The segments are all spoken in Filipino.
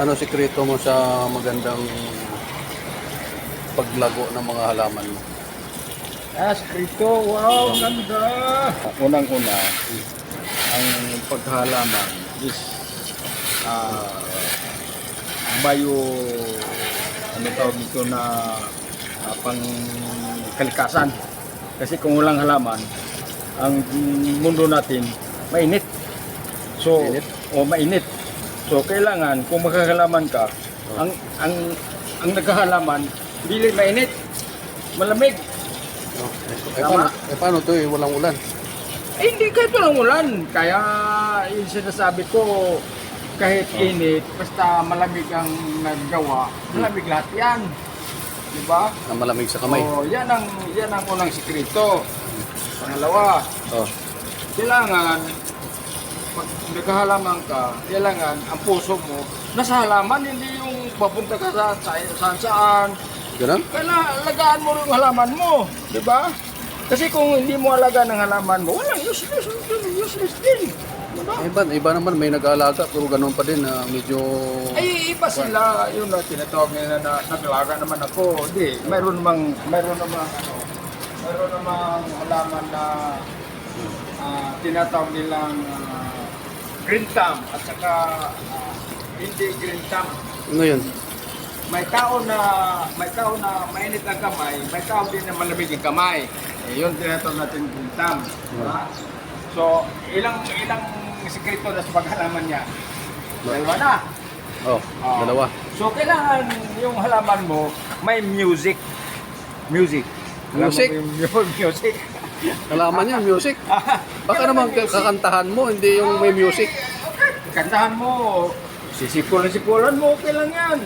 Ano sikreto mo sa magandang paglago ng mga halaman mo? Eskrito, wow, ganda! Unang-una, ang paghalaman is bio, ano tawag dito na pang kalikasan. Kasi kung walang halaman, ang mundo natin mainit. So, Mainit? mainit. So, kailangan kung maghahalaman ka, ang naghahalaman, dili mainit, malamig. Paano to walang ulan? Hindi kahit walang ulan. Kaya yung sinasabi ko, kahit init, basta malamig ang naggawa, malamig lahat yan. Diba? Na malamig sa kamay? Yan ang unang sikreto. Pangalawa, kailangan, pag naghahalaman ka, kailangan ang puso mo, nasa halaman, hindi yung papunta ka sa saan. Ganun? Kaya alagaan mo rin yung halaman mo, di ba? Kasi kung hindi mo alagaan ang halaman mo, walang useless din. Diba? Iba naman may nag-aalaga pero ganun pa din na medyo... Ay, iba sila. Yun na tinatawag nila na nag-alaga naman ako. Hindi, mayroon namang halaman na tinatawag nilang green thumb at saka hindi green thumb. Ano yun? May tao na mainit ang kamay, may tao din na malamig ang kamay. Yun tinatawag natin green thumb. Diba? So, ilang sikreto na sa paghalaman niya? Dalawa na. Dalawa. So, kailangan yung halaman mo may music. Music. Music? Music. Halaman niya, music. Baka naman kakantahan mo, hindi yung may music. Kantahan mo, sisipulan mo, okay lang yan.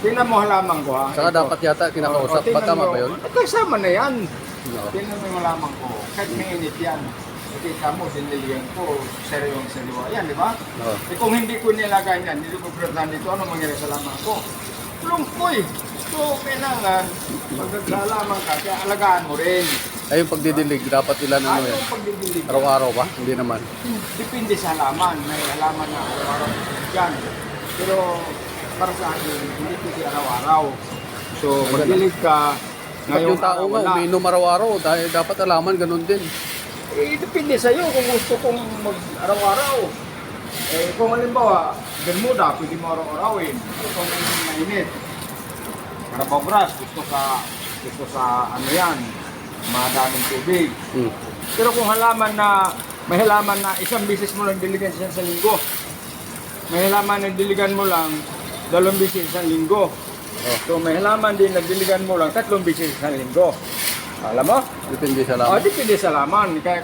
Tingnan mo halaman ko ha. Saka dapat yata kinakausap. Tama ba yun? Kasama na yan. No. Tingnan mo yung halaman ko. Kahit mainit yan. Kita mo, siniligan ko, sariwa yan, di ba? Oo. Kung hindi ko nilagay yan, hindi ko pagkakaroon dito, ano mangyari sa halaman ko? Lumpoy. So, kailangan, pag naghalaman ka, kaya alagaan mo rin. Ay, yung pagdidilig, dapat ilan ano yan? Yung pagdidilig? Araw-araw ba? Hindi naman. Depende sa halaman. May halaman na araw-araw yan. Pero para sa akin, hindi pwede araw-araw. So, magdilig ka. Ba't yung tao nga, umiinom araw-araw, dahil dapat alaman, ganun din. Depende sa iyo kung gusto kong mag-araw-araw. Kung halimbawa, Bermuda, pwede mo araw-arawin. Kung mainit, Carabao gusto sa ano yan, madaming tubig. Pero kung may halaman na isang bisis mo lang diligan sa linggo, may halaman na diligan mo lang 2 bisis sa linggo. So may halaman din na diligan mo lang 3 bisis sa linggo. Alam mo? Depende sa halaman. Depende sa halaman. Kaya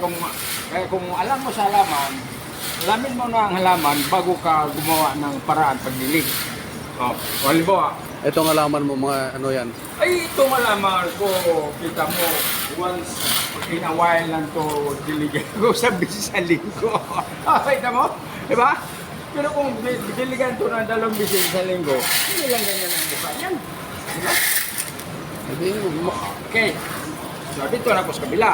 kung alam mo sa halaman, alamin mo na ang halaman bago ka gumawa ng paraan pagdilig. Halimbawa, Itong halaman mo, mga ano yan? ay itong halaman ko, kita mo, once in a while lang to diligan ko sa bisis sa linggo. Kita mo? Diba? Pero kung diligan to ng 2 bisis sa linggo, hindi lang ganyan ang mukha yan. Diba? Hindi, Okay. So, dito na ako sa kabila.